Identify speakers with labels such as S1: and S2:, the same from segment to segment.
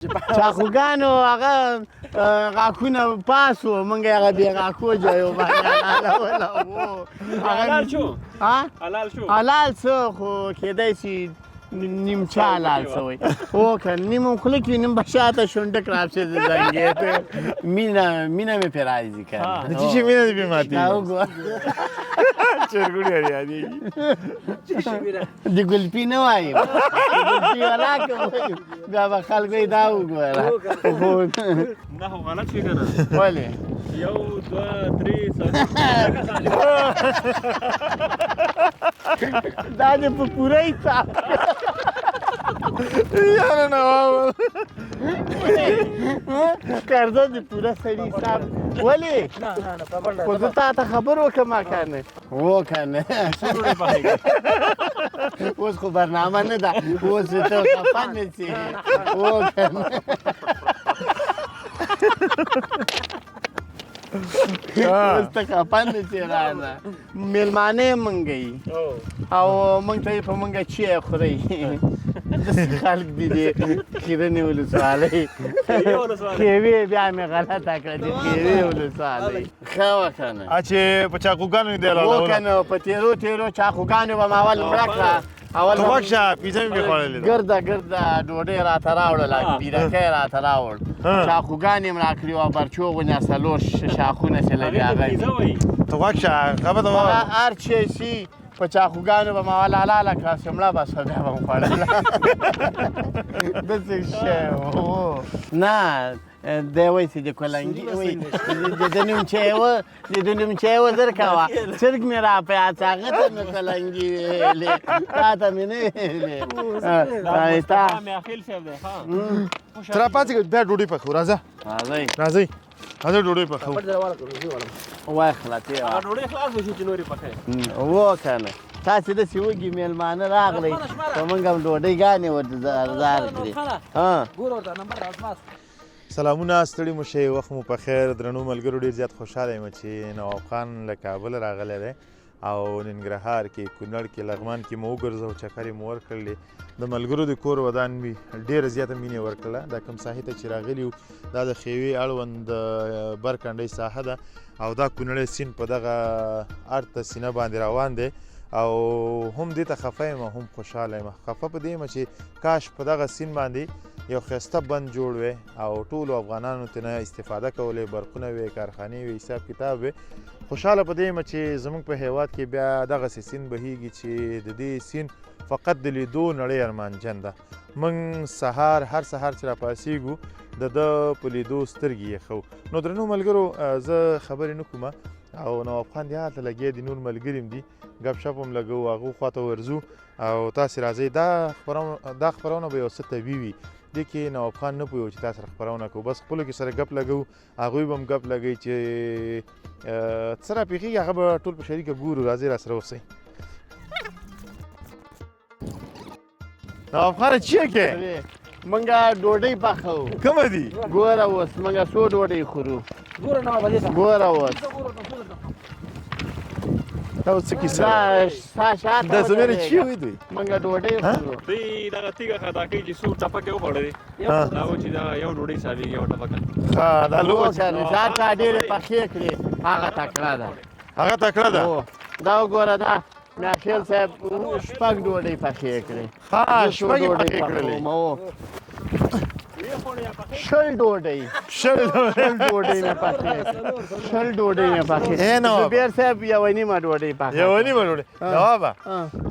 S1: چاقوګانو هغه غاښونه پاس وو موږ یې هغه بې غاښو ځایو باندې حلالول
S2: حلال شو
S1: حلال څه خو کېدای شي نیمچه حلال شوی هو که نیم هم خوله کې نیم به شاته شونډک راشي د زنګې مینه مې پرې راځي که
S3: د چی شي مینه دې پرې ماتېږي
S1: دا وګوره
S3: چرګوړي ور یادېږي
S1: د ګلپي نه وایم د ګلپي والا که وایم بیا به خلکو یې دا وګوره
S2: نه خو غلط شوي که نه
S1: ولې
S2: 1 2 3
S1: دا دې په پوره حساب
S3: یاره نواب
S1: قرضه دې پوره سړي حساب ولې خو زه تا ته خبر وکړم که نه و که نه اوس خو برنامه نه ده اوس ته خفه نه شي و که نه اوس ته خفه نه شي رانه مېلمانه یې موږ یي او موږ ته یې په موږ چی خورئ داسې خلک دي د خیرنې ولسوالۍ خیوې بیا مې غلطه کړه د خیوې ولسوالۍ ښه وه که نه
S3: چې په چاقوګانو دې
S1: و که نه په تېرو چاقوګانو به م اول مړه کړه
S3: توبک شه پیزه مې خوړلې ده
S1: ګرده ډوډۍ راته راوړله پیرکی راته راوړ چاقوګانې م راکړي وه برچو غوندې څلور شاخونه چې لري هغه
S3: توبک شه خبره ته
S1: هر چې شي په چاقوګانو به م اول حلاله کړه چې مړه به شوه بیا به م خوړله داسې شی و نه دی وایي چې د کلنګي وایي د نومچی و زر کوه چرګ مې را په یاد هغه ته مې کلنګي ویلې تا ته مې نه ویلې ښایسته
S3: تر پاتې بیا ډوډۍ پخو راځه
S1: راځئ
S3: راځئ ډوډۍ پخو
S1: وای خلاصې
S2: ډوډۍ خلاص شو چې نورې پخې
S1: و که نه تاسې داسې وږي مېلمانه راغلی په موږ هم ډوډۍ ورته زار کړي
S3: سلامونه ستړي مو شئ وخت مو په خیر درنو ملګرو ډېر زیات خوشحاله یم چې نواب خان له کابل راغلی دی او ننګرهار کې کونړ کې لغمان کې مو وګرځو چکر یې مو ورکړلې د ملګرو د کور ودان مې ډېره زیاته مینې ورکړله دا کوم ساحې ته چې راغلي یو دا د خیوې اړوند د برکنډۍ ساحه ده او دا کونړی سیند په دغه ارته سینه باندې روان دی او هم دې ته خفه یم هم خوشحاله یم خفه په دې یم چې کاش په دغه سیند باندې یو ښایسته بند جوړ وی او ټولو افغانانو ترې استفاده کولې برقونه وی کارخانې وی حساب کتاب وی خوشحاله په دې یم چې زموږ په هیواد کې بیا دغسې سیند بهیږي چې د دې سیند فقط د لیدو نړۍ ارمانجن ده موږ هر سهار چې راپاڅېږو د ده په لیدو سترګې یخو نو درنو ملګرو زه خبرې نه کومه او نواب خان دی هلته لګیا دي نور ملګري هم دي ګپ شپ هم لګو هغو خواته ورځو او تاسې راځئ دا خپرونه به یو څه طبیعي وي دې کې نواب خان نه پوهیږو چې تا سره خپرونه کوو بس خپلو کې سره ګپ لګوو هغوی به هم ګپ لګوي چې څه راپېښېږي هغه به ټول په شریکه ګورو راځئ راسره اوسئ نواب خانه چیه کې
S1: منګه ډوډۍ پخوو
S3: کومه دي
S1: ګوره اوس منګه څو ډوډۍ خورو ګوره اوس
S3: دا اوس څه کیسه
S1: شاته
S3: دا زمری چی وي دوی
S1: منګه ډوډۍ خورو
S2: دوی دغه تیږه خطا کوي چې څو ټپکې وخوړلې دا و چې دا یو ډوډۍ حسابېږي یو ټپکه
S3: دا لوبه
S1: دا چا ډېرې پخې کړې هغه تکړه ده
S3: هغه تکړه ده
S1: دا وګوره دا میاخېل صاحب شپږ ډوډۍ پخې کړې
S3: شپږ یې پخې کړلې
S1: شل ډوډۍ مې پخې زبیر صاحب یوه نیمه ډوډۍ پخې
S3: یوه نیمه ډوډۍ نوابه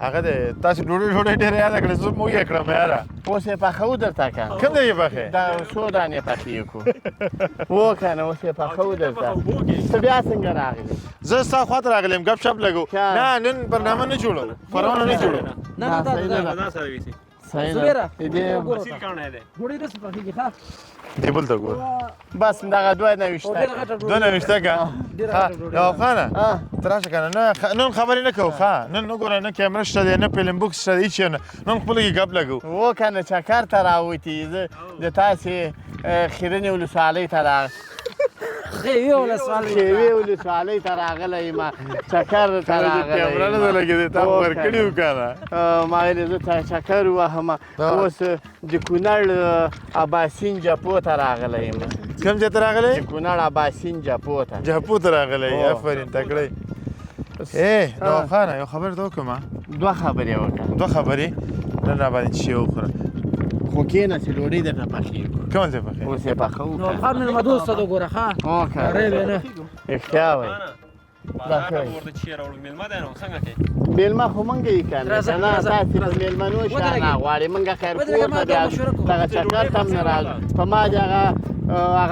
S3: هغه دی تاسې ډوډۍ ډېره یاده کړې زه موږ یې کړم یاره
S1: اوس یې پخوو درته که
S3: کوم ځای یې پخې
S1: دا څو دانې پخې کړو و که نه اوس یې پخوو درته ته بیا څنګه راغلې
S3: زه ستا خواته راغلی یم ګپ شپ لګو نه نن برنامه نه جوړو خپرونه نه جوړو دی بل ته ګوره
S1: بس دغه دوه نوشته
S3: که نواب خانه ته راشه که نه نن خبرې نه کوو ښه نن وګوره نه کیمره شته دی نه فلم بوکس شته دی هېڅ شی نه نن خپلو کې ګپ لګو
S1: و که نه چکر ته راوتي زه د تاسې خیرنې ولسوالۍ ته
S4: خیوي ولسوالۍ
S1: خیوي ولسوالۍ ته راغلی یم چکر ته
S3: کیمره نه ده لګېدې تا ورکړي و که نه
S1: ما ویلې زه ته چکر ووهم اوس د کونړ اباسین جپو ته راغلی یم
S3: کوم ځای ته راغلی
S1: د کونړ اباسین جپو ته
S3: جهپو ته راغلی آفرین تکړی نواب خانه یو خبر ته وکړم
S1: دوه خبرې وکړه
S3: دوه خبرې نن راباندې چې شی وخوره
S1: خو کېنه چې ډوډۍ درته پخېږو
S3: کوم ځای پخې
S1: اوس یې پخوو
S4: نو خان مېلمه دوست ته وګوره ښه ری به نه
S1: رښتیا وایي مېلمه خو موږ یې که نه که نه تاسې په مېلمنو شانه غواړې موږ خیر کور ته بیا دغه چکر ته هم نه راځو په ما د هغه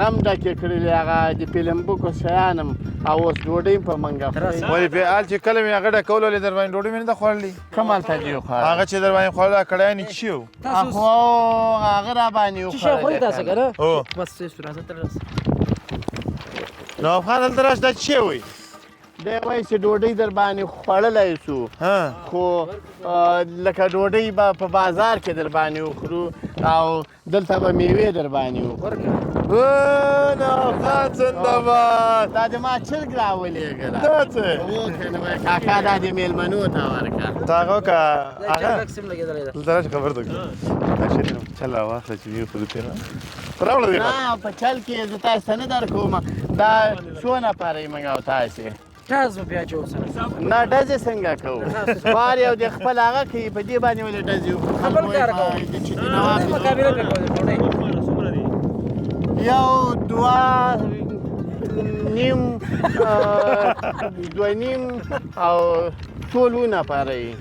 S1: هم ډکې کړلې هغه د فلم بوکو شیان هم او اوس ډوډۍ په موږ خورئ
S3: ولې فعال چې کله مې هغه ډکول ولې در باندې ډوډۍ مې نه ده خوړلې
S1: کوم هلته دې وخوړل
S3: هغه چې در باندې خوړله کړایانې څه شي و
S1: خو هغه را باندې
S4: چې شی خوري تاسې که نه
S3: هو
S4: بس راځه ته راسه
S3: نواب خان دلته راشه دا څه شی وایي
S1: دی وایي چې ډوډۍ در باندې خوړلی سو خو لکه ډوډۍ به په بازار کې در باندې وخورو او دلته به میوې در باندې وخورو
S3: نواب خان زنده‌باد
S1: دا د ما چرګ راولېږله
S3: دا څه
S1: وکړه نو کاکا دا د مېلمنو ته ورکړه
S3: ته هغه وکړه هغه
S4: ټکسیم لګېدلی ده
S3: دلته راشه خبر ته وکړه شریف چل راواخله چې ویې خورو تېره راوړه دې
S1: نه په چل کې زه تاسو ته نه در کوم دا څو نفره یې موږ او تاسې
S4: ټاز به بیا جوړ سره
S1: نه ډزې څنګه کوو بار یو د خپل هغه کوي په دې باندې ولې ډزې وکړو
S4: خبر کار کوو مقابله پرې کوو ډوډۍ
S1: یو دوه نیم دوه نیم او ټول اووه نفره یې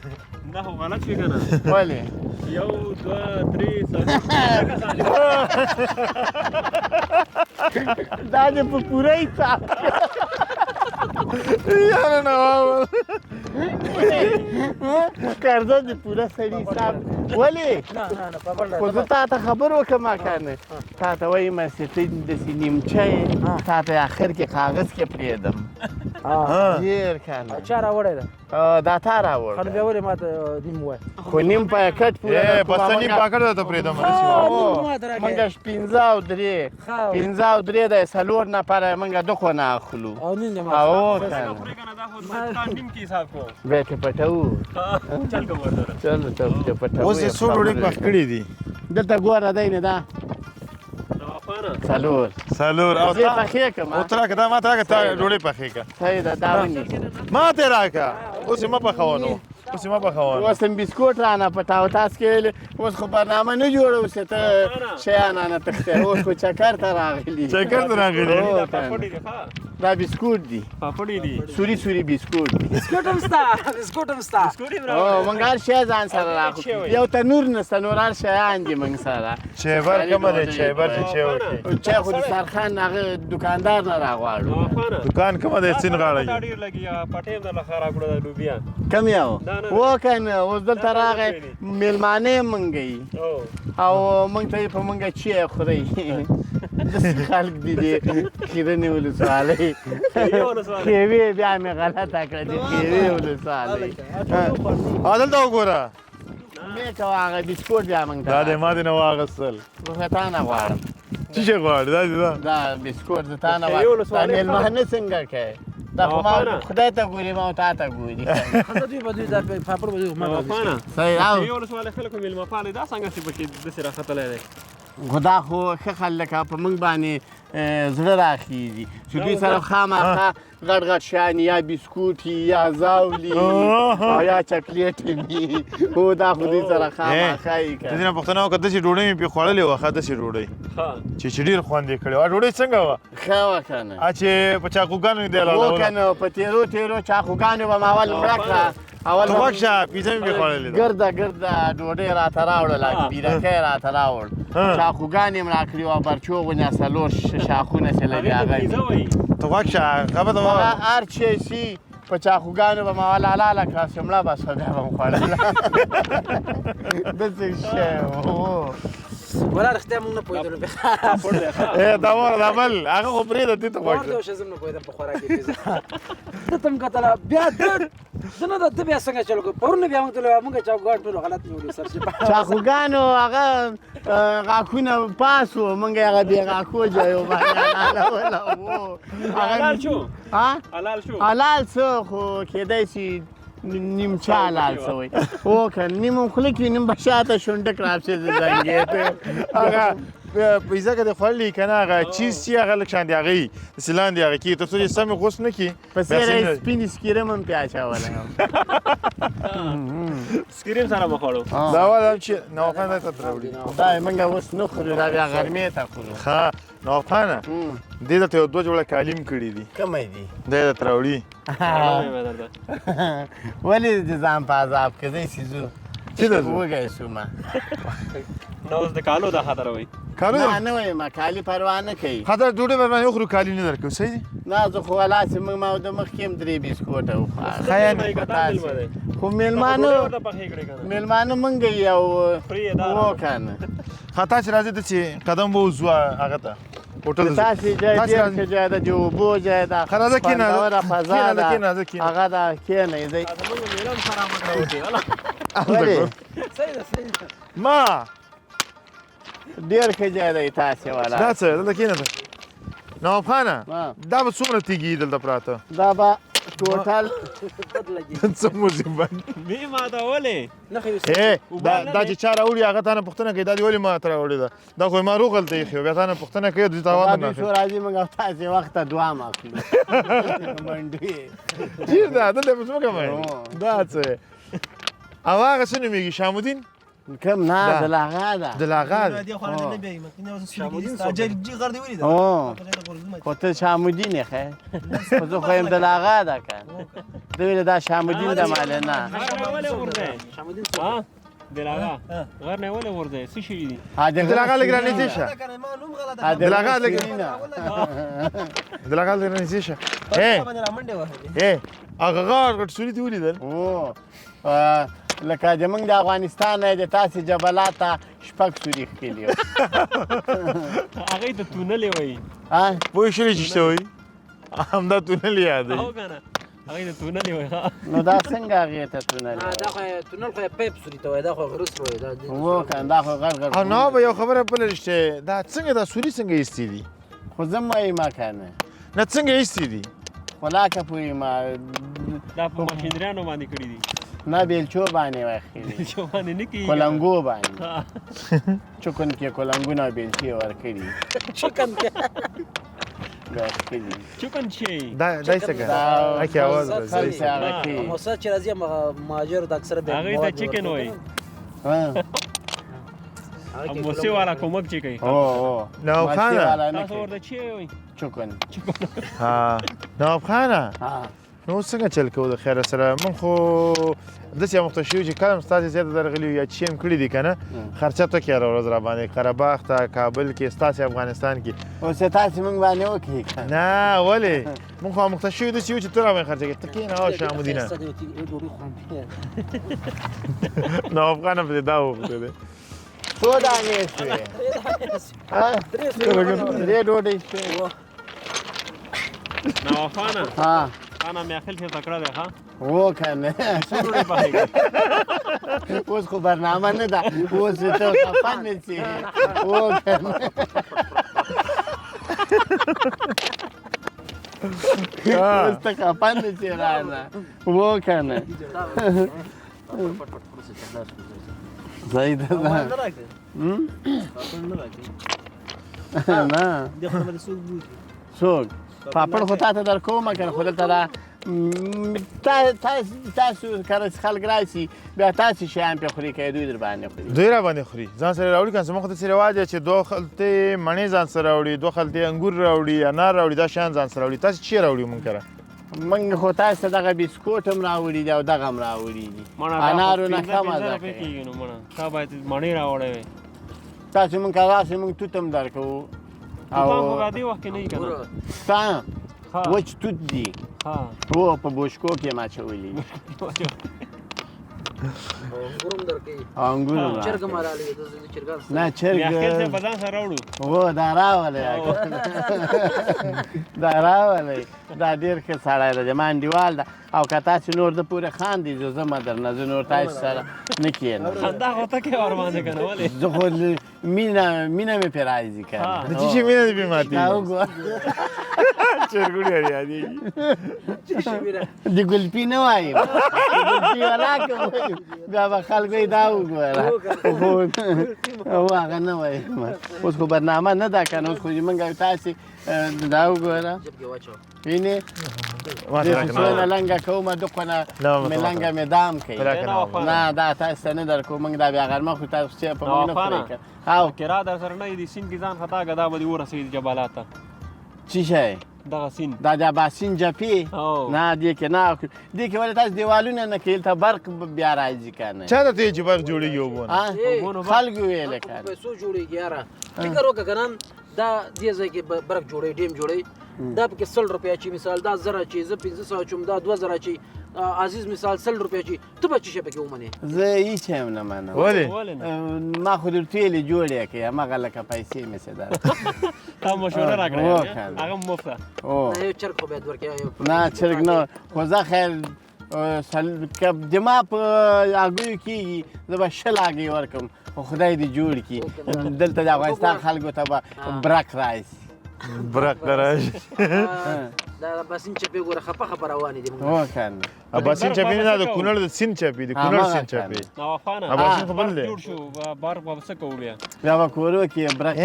S2: دا خو غلط شوي که نه
S1: ولې
S2: یو دوه درې
S1: دا دې په پوره حساب
S3: یاره نواب
S1: قرضه دې پوره سړي حساب ولې خو زه تا ته خبر وکړم که نه تا ته وایم چې ته داسې نیمچه یې تا ته آخر کې کاغذ کې پرېږدم ډېر که نه
S4: چا راوړی ده
S1: دا تا راوړ
S4: خو نو بیا ولې ما ته نیم ووایه
S1: خو نیم پاکټ پوره
S3: بس ته نیم پاکټ درته پرېږدم
S1: موږ پنځه او درې پنځه او درې د څلور نفره موږ دغو نه اخلو
S4: او نیم دې ما
S1: او
S2: خورې که نه دا خو تا نیم کې حساب کوو
S1: بیا کې پټوو
S2: چل کوو ورسره
S1: چلو ته پټوو
S3: اوس یې څو ډوډۍ پخ کړي دي
S1: دلته ګوره دی نه دا څلور
S3: څلور او
S1: زه پخې کړم
S3: او ته راکړه دا ما ته راکړه تا ډوډۍ پخې کړه
S1: صحیح ده دا ونیسه
S3: ما ته یې راکړه اوس یې مه پخوه نو اوس یې مه پخوه
S1: اوس هم بسکوټ رانه پټاو تاسو کې اوس خو برنامه نه جوړو چې ته شیان رانه تښتې اوس خو چکر ته راغلي
S3: چکر ته راغلي
S2: پاپړې دي ښه
S1: دا بسکوټ دي
S2: پاپړې دي
S1: سوري سوري بسکوټ دي
S4: بسکوټ هم شته بسکوټ هم شته
S2: بسکوټ یې
S1: او موږ هر شی ځان سره راخو یو تنور نشته نور هر شیان دي موږ سره
S3: چیبر کومه دی چیبر چې چی وکړي
S1: چای خو د سرخان هغه دکاندار نه راغواړو
S3: دکان کومه دی سین غاړه
S2: دا ډېر لګي پټې هم درله خراب کړو دا لوبیا
S1: کم یو وکنه اوس دلته راغی میلمانه منګي او موږ ته په موږ چی خوري داسې خلک دي د خیرنې ولسوالۍ خیوې بیا مې غلطه کړه د خیوې ولسوالۍ
S3: دلته وګوره
S1: مې کوه هغه بسکوټ بیا موږ ته
S3: دا دی ما دې نه واخیستل
S1: زه تا نه غواړم
S3: څه شی غواړې دا دې دا
S1: دا بسکوټ زه تا نه غواړم دا میلمانه څنګه کوې دا خو ما خدای ته ګوري ما تا ته ګوري
S4: خزه دوی به دوی دا پاپړ به دوی ما
S1: صحیح او
S2: یو ولسوالۍ خلکو میلمه پالې دا څنګه چې پکې داسې راختلی دی
S1: خو دا خو ښه خلک په موږ باندې زړه راخیږي چې دوی سره خامخا غټ غټ شیان یا بسکوټ یا زاولي او یا چاکلیټ وي هو دا خو دوی سره خامخا یې
S3: د دې نه پوښتنه وکړه داسې ډوډۍ مې پرې خوړلې وه ښه داسې ډوډۍ چې ډېر خوند یې کړی وه ډوډۍ څنګه وه
S1: ښه وه که نه
S3: چې په چاقوګانو یې دی الاړوله
S1: هو که نه په تیرو تیرو چاقوګانو به مې اول مړه کړه اول
S3: توپک شه پیزه مې پرې خوړلې ده
S1: ګرده ګرده ډوډۍ راته راوړله پیرکی راته راوړ چاقوګان یې م راکړي وه برچو غوندې څلور شاخونه چې لري هغه
S3: توپک شه خبره ته ووایه
S1: هر چې شي په چاقوګانو به مې اول حلاله کړه چې مړه به شوه بیا به م خوړله داسې شی و
S4: ولا رښتیا موږ نه پوهېدلو بیا
S2: پاپړ دی ښه
S3: ای دا وره دا بل هغه خو پرېږده دې ته
S4: ورته
S3: غوږ
S4: وشه زه نه پوهېدم په خوراکي پیزا ده ته مې کتله بیا ده نه ده بیا څنګه چلو کوي پرون بیا موږ ته موږ چاقوګان ټولو غلط نیولي سر چې
S1: چاقوګانو هغه غاښونه پاس وو موږ هغه بې غاښو ځای وبهلوله
S2: حلال شو
S1: ها
S2: حلال شو
S1: حلال څه خو کېدای شي نیمچه حلال شوی او که نیم خوله کې نیم به شاته شونډک راپسې زنګې ته
S3: هغه پیزا که دې خوړلي که نه هغه چیز چې هغه لږ شان د هغه وي داسې لاندې هغه کېږي تر څو چې سمې غوس نه کړي
S1: په سیره یې سپین سکیرم هم پې اچولی
S2: سکریم سره مخاړو
S3: دا اول چې نوخان ځای ته تر راوړي
S1: دا یې موږ اوس نه خورو دا بیا غرمې ته خورو
S3: ښه نوخانه دې ته یو 2 جوړه کالیم کړي دي
S1: کومه دي
S3: دی درته راوړي
S1: ولې د ځان په عذاب کې دی سیزو
S3: چې ده
S1: وږی شومه
S2: نو اوس د کالو دا خطر وای
S3: کالو
S1: نه نه وایم کالي پروا نه کوي
S3: خاطر ډوډۍ به باندې وخورو کالي نه درکوو صحیح دي
S1: نه زه خو هلاسې موږ ما د مخکې هم 3 بسکوټه وخوړل
S3: خیال
S1: خو میلمانه موږ یو و که نه
S3: خطا چې راځي ته چې قدم به وځو هغه ته هوټل
S1: تاسې ځای ډېر ښه ځای ده د اوبو ځای ده
S3: ښه راځه کښېنه
S1: خوندوره فضا ده
S3: کښېنه
S1: هغه ده کښېنئ ځئ
S3: ما
S1: ډېر ښه ځای دی تاسې والا
S3: دا څه دلته کښېنه نواب خانه دا به څومره تیږي دلته پراته
S1: دا به ټوټل
S3: څه مصیبت
S2: می ماتولې
S3: دا چې چا راوړي هغه تا نه پوښتنه کوي دا دې ولې ما ته راوړې ده دا خو یې ما روغلته ایښي بیا تا نه پوښتنه کوي دوی تاوان نه
S1: دا پیسو راځي موږ او تاسې وخته دوام اخلو منډې
S3: چیرته ده دلته په ځمکه باندې دا څه او هغه څه نومېږي شامودین
S1: کوم نه دلاغا ده
S3: دلاغا ده
S1: خو ته شامودین یې ښه خو زه خو یم دلاغا ده که ده ویله دا شامودین ده ماله نه
S2: دلاغا غر نه ولې ورځي څه شي دي
S3: دلاغا لږ رانږدې شه دلاغا لږ دلاغا لږ رانږدې شه هغه غار غټ سوري دې ولیدل
S1: لکه زمونږ د افغانستان نه د تاسې جبلات ته 6 سوري ښکلي
S2: هغې ته تونلې وایي
S3: پوه شولې چې څه وایي همدا تونل یادوي
S2: هغې ته تونلې وایي
S1: نو دا څنګه هغې ته تونل
S4: دا خو تونل خو پیپ سوري ته وایي دا خو غرس وایي
S1: و که دا خو غر غر
S3: او نه به یو خبره بله رښتیا دا څنګه دا سوري څنګه ایستي دي
S1: خو زه م وایم که نه
S3: نه څنګه ایستي دي
S1: خو لا که پوهېږم
S2: دا په ماشینریانو باندې کړي دي
S1: نه بیلچو باندې واخلي
S2: بیلچو باندې نه کېږي
S1: کولنګو باندې چکن کې کولنګونه او بیلچې ورکړي
S4: چکن کې
S2: چکن چی
S3: دا دای څنګه اکی आवाज راځي
S4: موسا چې راځي ماجر د اکثر به
S2: هغه ته چکن وای موسی والا کومک چی کوي
S3: او نو خانه
S2: تاسو ورته چی وای
S1: چکن
S3: ها نو خانه نو څنګه چل کو د خیر سره من خو د څه مختشیو چې کلم ستاسو زیاته درغلی یا چیم کړی دي کنه خرچه ته کې ورځ را باندې قرهباغ ته کابل کې ستاسو افغانستان کې
S1: او ستاسو موږ باندې وکړي
S3: نه ولې من خو مختشیو د څه چې تر باندې خرچه کې تکې نه او شامودینه نو افغان په دا وخت
S1: څو دانې شوې درې ډوډۍ شوې
S2: نو خانه
S1: ها
S2: انا مې خپل څه تکړه ده ها
S1: و کنه
S2: څومره پخېږي
S1: اوس خو برنامه نه ده اوس ته خفن نه شي و کنه اوس ته خفن نه شي راځه و کنه زاید ده نه څوک پاپړ خو تا ته در کومه کنه خو دلته دا تاسو کله خلک راشي بیا تاسو شیان پې خوري که دوی در باندې خوري
S3: دوی را باندې خوري ځان سره راوړي که زموږ داسې رواج دی چې 2 خلطې مڼې ځان سره راوړي 2 خلطې انګور راوړي انار راوړي دا شیان ځان سره راوړي تاسو چی راوړي مونږ کره
S1: موږ خو تاسو ته دغه بسکوټ هم راوړي دي او دغه هم راوړي دي انارو نه ښه مزه کوي
S2: تا باید مڼې راوړی وی
S1: تاسو مونږ که راسئ مونږ توت هم درکوو
S2: او دې وخت کې نه وي که نه
S1: ستا وچ توت دي
S2: ها
S1: هو په بوشکو کې یې اچولي
S4: انګورم درکې
S1: انګور
S4: چرګ مراله د چرګان
S1: نه چرګ
S2: میاخیل ته په ځان سره راوړو
S1: و دا راولې دا راولې دا ډېر ښه سړی دی زما انډیوال ده او که تاسې نور د پورې خاندي زه ځمه درنه زه نور تاسې سره نه کښېنم
S2: خندا خو ته کې ورباندې که نه ولې
S1: زه خو مینه مې پرې راځي که
S3: د چی شي مینه دې پې ماتېږي
S1: دا وګوره
S3: چرګوړي ور یادېږي
S1: د ګلپي نه وایم د ګلپي والا که وایم بیا به خلکو یې دا وګوره خو هغه نه وایم اوس خو برنامه نه ده که نه اوس خو موږ تاسې دا وګوره وینې دې خو څونه لنګه کومه دقونه مې لنګه مې دام کوي نه دا تاسو ته نه در کوم موږ دا بیا غرمه خو تاسو چې په موږ نه خورئ که او
S2: کرا در سره نه وي د سیند کې ځان خطا که دا به دې ورسېږي جبالات ته
S1: څه شی
S2: دغه سیند
S1: دا د باسین جپې نه دې کې نه دې کې ولې تاسو دیوالونه نه کوي هلته برق بیا راځي که نه
S3: چا درته چې برق جوړېږي اوبونه
S1: خلکو ویلې که
S4: پیسو جوړېږي یاره فکر وکړه که نن دا دې ځای کې برق جوړوي ډیم جوړوي دا پکې 100 روپۍ اچي مثال دا 1000 اچي زه 1500 اچوم دا 2000 اچي عزیز مثال 100 روپۍ اچي ته به څه شی پکې ومنې
S1: زه هېڅ هم نه منم
S3: ولې
S1: ما خو در ټولې جوړې کړې هماغه لکه پیسې مې څه ده
S2: تا مشوره راکړې هغه مفته
S4: نه یو چرګ خو باید ورکړې
S1: نه چرګ نه خو زه خیر که زما په هګیو کېږي زه به 20 هګۍ ورکړم خو خدای دې جوړ کړي دلته د افغانستان خلکو ته به برق راشي
S3: برق راشي
S4: دا باسین چپې ګوره خپه روانې دي
S1: هو که نه
S3: اباسین چپې نه د کونړ د سیند چپې د کونړ سیند چپې
S2: نوافانه
S3: اباسین خو بل دی
S2: جوړ شو بار به څه کوو بیا
S1: بیا به کورو کې برق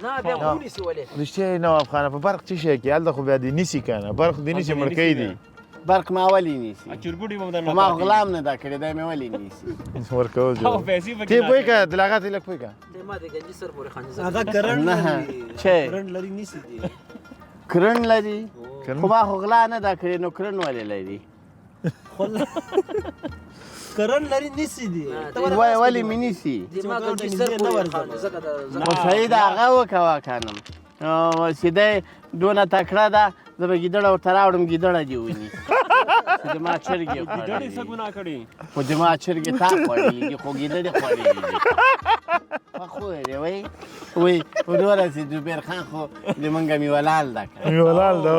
S4: نه بیا خو ونیسي ولې
S3: رښتیا یې نواب خانه په برق څه شی کې هلته خو بیا دې نیسي که نه برق دې نیسي مړکۍ دي
S1: برق ما ولې نیسي
S2: چرګوټي به درنه
S1: ما غلام نه دا کړی دی مې ولې نیسي
S3: ورکول
S2: او
S3: جوړ
S2: پیسې پکې
S3: ته پوهې که د لاغت لږ پوهې که
S4: ما د ګنجي سر پورې خانځي
S5: هغه کرن
S1: نه چې
S5: کرن لري نیسی دی
S1: کرن لري خو ما خو غلا نه دا کړی نو کرن ولې لري
S5: کرن لري نیسی دی
S1: ولې مې نیسي
S4: ما ګنجي سر پورې خانځي ځکه
S1: خو صحیح ده هغه وکوه کنم سیده دونه تکړه ده زه به ګیدړه ورته راوړم ګیدړه دې ونیسي چې زما چرګې
S2: ګیدړې څه ګناه کړې
S1: خو زما چرګې تا خوړېږي خو ګیدړې خوړېږي خو دی وایي ورورسې زبیر خان خو زمونږ میولال ده که
S3: میولال ده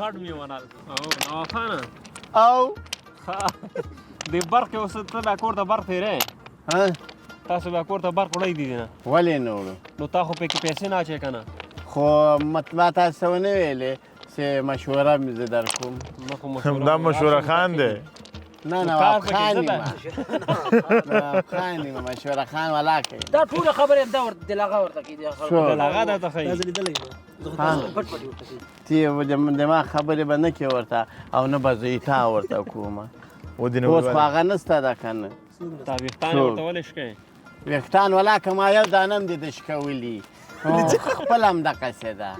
S2: غټ میونال نوافانه
S1: او
S2: د برق اوس ته بیا کور ته برق تېری تاسو بیا کور ته برق وړی دي نه
S1: ولې نه وړو
S2: نو تا خو پکې پیسې نه اچې که نه
S1: خو ما تاسو ونه ویلې چې مشوره مې زه در کوم
S3: دا مشوره خان دی
S1: نه نواب خان یم نواب خان یم مشوره خان ولا کوي
S4: دا ټول خبرې دا ورته دلغه ورته کیدی
S2: دلغه دا ته
S5: دا لیدلې
S4: پټ پټ ورته
S1: تی دما خبرې به نه کې ورته او نه به زه تا ورته کوم اوس خو هغه نسته ده که نه
S2: تا ویښتان ورته ولې شکوې
S1: ویښتان ولا که ما یو دانه هم دې د شکولي خپل هم دقسې ده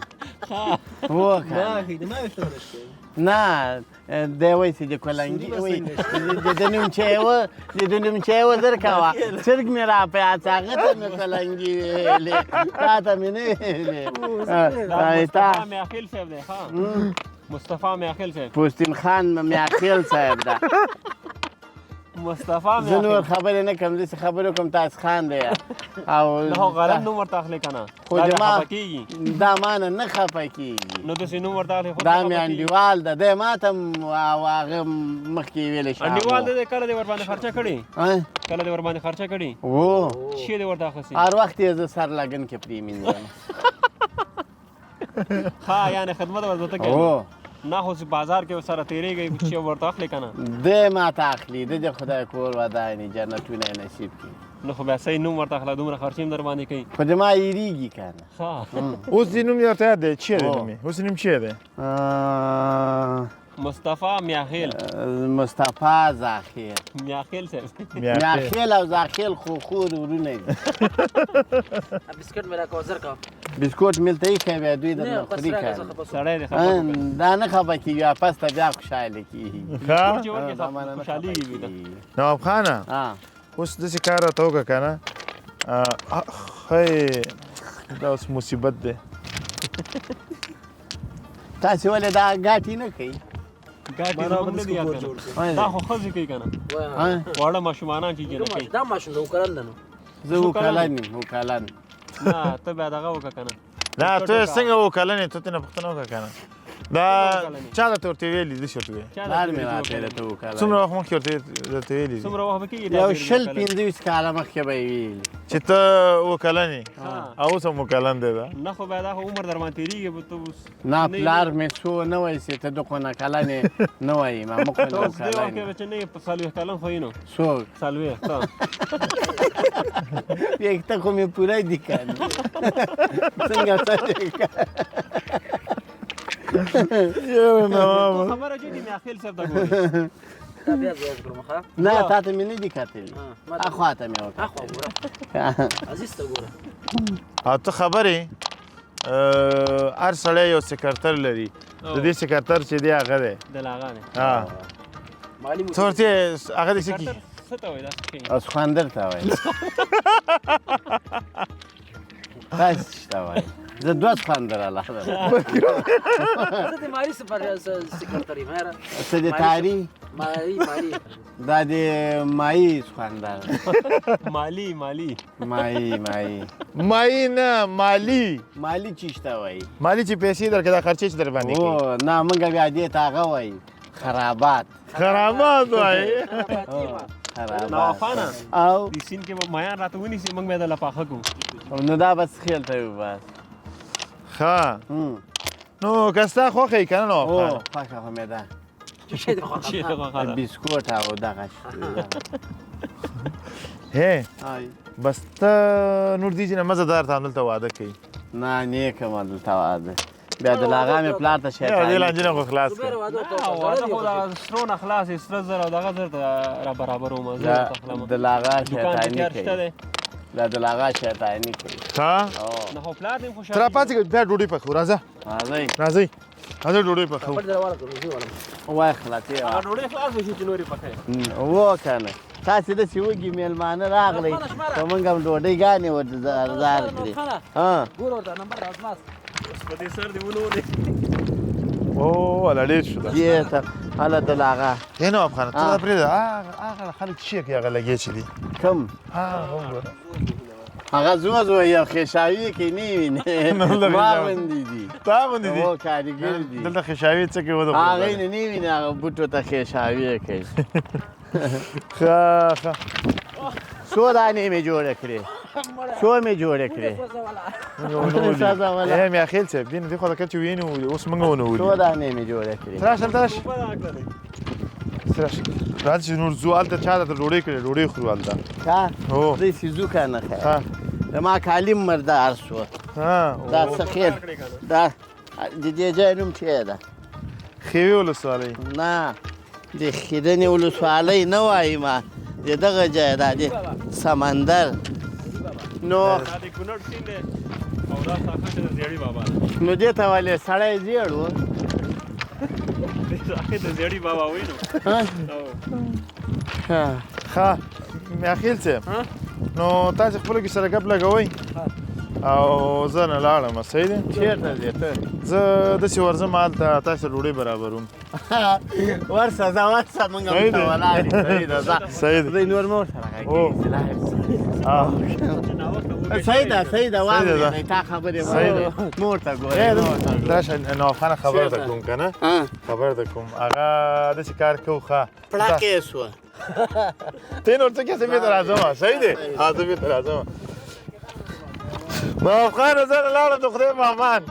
S1: هو که نه دی وایي چې د کلنګي وایي د نومچی و زر کوه چرګ مې را پیاڅ هغه ته مې کلنګي ویلې تا ته مې نه ویلې
S2: مصطفی میاخیل صاحب دی ښه مصطفی میاخیل صاحب
S1: پوستین خان میاخیل صاحب ده
S2: مصطفی
S1: زه نور خبرې نه کوم داسې خبرې کوم تاسو خان دی او
S2: نه غلط نوم ورته اخلي که نه
S1: خو
S2: دا
S1: ما
S2: خفه کېږي
S1: دا ما نه خفه کېږي
S2: نو داسې نوم ورته اخلي
S1: دا مې انډیوال ده دی ما ته او هغه مخکې ویلی شي
S2: انډیوال دی کله دې ورباندې خرچه کړې کله دې ورباندې خرچه کړې
S1: و
S2: شی دې ورته اخیستي
S1: هر وخت یې زه سر لګن کې پرېمینځم
S2: ښه یعنې خدمت ورته ته کوې نه خو بازار کې سره تېرېږئ چې ورته اخلي که نه
S1: دی ما ته اخلي د دې خدای کور ودانې جنتونه یې نصیب کړي
S2: نو خو بیا صحیح نوم ورته اخله دومره خرچې هم در باندې کوي
S1: خو زما هېرېږي که نه
S2: ښه
S3: اوس دې نوم یې ورته یاد دی چی دی نوم یې اوس نوم چی دی
S2: مصطفی میاخیل
S1: مصطفی زاخیل
S2: میاخیل صاحب
S1: میاخیل او زاخیل خو خور ورونه دي
S4: بسکټ مې راکوه زر کا
S1: بسکوټ ملته ایښی بیا دوی درنه خوري که
S2: سړی دی
S1: دا نه خفه کېږي واپس ته بیا خوشحاله کېږي
S2: خوشحالېږي بیا
S3: نواب خانه اوس داسې کار راته وکړه که نه ښی دا اوس مصیبت دی
S1: تاسې ولې دا ګاټې نه کوئ
S2: ګاټې زموږ نه دي یاد که نه دا خو ښځې کوي که نه واړه ماشومانان چې جنکۍ
S4: دا ماشوم د وکران ده نو
S1: زه وکالان یم وکالان
S2: نه ته بیا دغه وکړه که نه
S3: نه ته څنګه وکالن ته تنه پښتنه وکړه کنه دا چا د تورته ویلې د شته وی
S1: لار مې راته ته وکالان
S3: څومره وخت مخکې ورته درته ویلې
S2: څومره وخت به کېږي
S1: یو شل 15 کاله مخکې به یې ویلي
S3: چې ته وکالن او اوس هم وکالن دی دا
S2: نه خو بیا دا خو عمر در باندې تېرېږي به ته اوس
S1: نه پلار مې څو نه وایي چې ته دغونه کلنې نه وایي ما مخ
S2: ته
S1: نه
S2: اوس دې وخت
S1: وکالان
S2: کې به چې نه یې په 40 کلن خو یې نو
S1: څوک
S2: 40
S1: یکته خو مې پوره دي کنه څنګه
S3: یو نه
S2: خبره جدي مې اخیل صاحب ته ګوري
S4: دا بیا زه کړم ښه
S1: نه تا ته مې نه دي کتلي اخوا ته مې وکړه
S4: اخوا ګوره عزیز ته ګوره
S3: او ته خبرې هر سړی یو سکرتر لري د دې سکرتر چې دی هغه دی
S2: د لاغانې
S4: مالي
S3: څه ورته هغه دې څه کي
S2: څه ته وایي دا څه کوي
S1: اوس خواندر ته وایي تاسو څه وایي زه دوه خواندر الله
S4: زه د مالي سکرټري مې
S1: څه د تاری
S4: مالي
S1: دا د مایي خواندر
S2: مالی
S3: مای نه مالی
S1: مالی چیشته وایي
S3: مالی چې پیسې درکړه دا خرچې چې در باندې کوي
S1: او نه موږ بیا دې ته هغه وایي خرابات
S3: خرابات وایي
S2: نوافانه
S1: او
S2: د سین کې به مایان راته ونیسي موږ به دله پاخه کړو
S1: نو دا بس خیال ته یو بس
S3: ښه نو که ستا خوښه یې که نه نو
S1: او خوښه خو مې ده
S2: چې د خوښه ده
S1: بسکوټ او دغه
S3: هې بس ته نور دې چې نه مزهدار ته همدلته واده کوي
S1: نه نیکه ما دلته واده بیا د لاغا مې پلار ته
S3: دې
S1: شیطان
S3: لانجې نه خو خلاص کړ
S2: واده خو د سرو نه خلاص یې سره زر او دغه زر ته را برابر وم زه ورته اخلم
S1: د لاغا
S2: دوکان ته
S1: شیطاني
S2: تیار شته
S1: کوي
S2: دی
S1: دا د لاغا شیطاني کوي
S3: ښه
S2: نه خو پلار دې
S3: ته
S2: خوشحال
S3: راپاڅې بیا ډوډۍ پخو راځه
S1: راځئ
S3: راځئ ډوډۍ پخو
S1: وای خلاصې
S2: هغه ډوډۍ خلاص به شي چې نورې پخوي
S1: و کنه تاسې داسې وږي میلمانه راغلی په موږ هم ډوډۍ ګانې ورته زار کړي
S4: ګوره ورته نمبر راځماس
S2: په دې سر دې ونولې
S3: او ولا ډېر شو دا
S1: دې ته هله د لاغا
S3: نو افغان ته پرېږده هغه خلک چې هغه لګې چې دي
S1: کوم
S3: هغه وګوره
S1: هغه زو یو خیشاوي کې نه ویني ما غوندې دي
S3: تا غوندې دي
S1: او کارګر دي
S3: دلته خشاوي څه کوي وده
S1: هغه نه ویني هغه بوټو ته خیشاوي کوي
S3: ښه
S1: څو دانې مې جوړې کړې څو مې جوړې کړې سازه والا
S3: مې اخیل صاحب دین دې خو دا چې وینو اوس موږ ونولې
S1: څو دانې مې جوړې کړې
S3: راشه راځه چې نور زو هلته چا درته ډوډۍ کړې ډوډۍ خورو هلته
S1: ښه
S3: هو
S1: دې سیزو کنه
S3: ښه
S1: زما کالم مردار شو دا څه خیر دا د دې ځای نوم څه ده
S3: خیوي ولسوالۍ
S1: نه د خیدنې ولسوالۍ نه وایي ما د دغه ځای دا د سمندر نو
S2: دا د کونړ سیند دی او دا ساحه چې د زیړي بابا ده
S1: نو دې ته ولې سړی زیړ و
S2: دې ساحه د زیړي بابا وایي نو
S3: ښه مې اخیل صاحب نو تاسې خپلو کې سره ګپ لګوئ او زه نه لاړم صحیح دی
S1: چېرته ځې ته
S3: زه داسې ورځم هلته تاسې ډوډۍ برابروم
S1: ورسه ځه ورسه موږ هم ته ولاړ یو. صحیح ده ځه
S3: صحیح دی
S1: دوی نور مور سره غږېږي صحیح ده واورېدی تا خبرې مور ته ګورې
S3: راشه نواب خانه خبر ته کوم که نه خبر ته کوم هغه داسې کار کوو ښه
S1: پړکې سوه
S3: ته نور څه کې زه بېرته راځم صحیح دی زه بېرته راځم نواب خانه زه نه لاړم د خدای په امان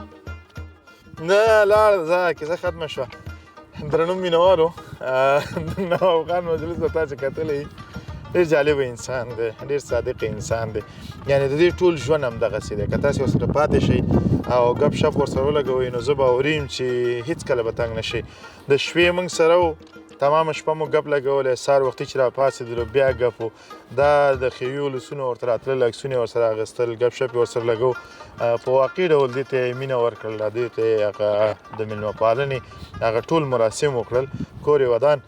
S3: نه لاړ زه کیسه ختمه شوه درنو مینوالو نواب خان مجلس به تا چې کتلی ډېر جالبه انسان دی ډېر صادق انسان دی یعنې د دې ټول ژوند همدغسې دی که تاسې ورسره پاتې شئ او ګپ شپ ورسره ولګوئ نو زه به اوریم چې هېڅکله به تنګ نه شئ د شپې موږ سره وو تمامه شپه مو ګپ لګولی سهار وختي چې راپاڅېدلو بیا ګپ و دا د خیوي ولسونو ورته راتلل عکسونه یې ورسره اخیستل ګپ شپ یې ورسره لګو په واقعي ډول دې ته یې مینه ورکړله دې ته یې هغه د مېلمه پالنې هغه ټول مراسم وکړل کور یې ودان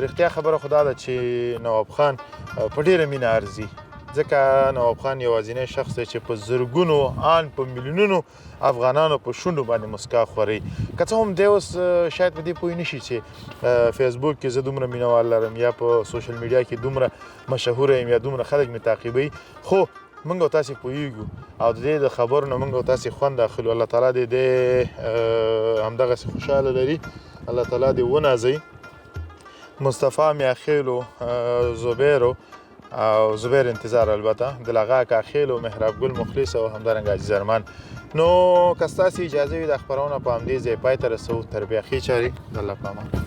S3: رښتیا خبره خو دا ده چې نواب خان په ډېره مینه ارزي ځکه نواب خان یوازینی شخص دی چې په زرګونو ان په میلیونونو افغانانو په شونډو باندې مسکا خوري. که څه هم دی اوس شاید په دې پوه نشي چې فیسبوک کې زه دومره مینوال لرم یا په سوشل میډیا کې دومره مشهوره یم یا دومره خلک مې تعقیبوي، خو موږ او تاسې پوهیږو او د دې د خبرو نه موږ او تاسې خوند اخلو. الله تعالی دې همدغسې خوشحاله لري، الله تعالی دې ونازوي. مصطفی میاخیلو، زبیرو او زبیر انتظار البته دلغه کاخیلو، محراب ګل مخلص او همدارنګه عزیز ارمان. نو که ستاسې اجازه وي دا خپرونه په همدې ځای پای ته رسوو. تر بیا ښې چارې، د الله په امان.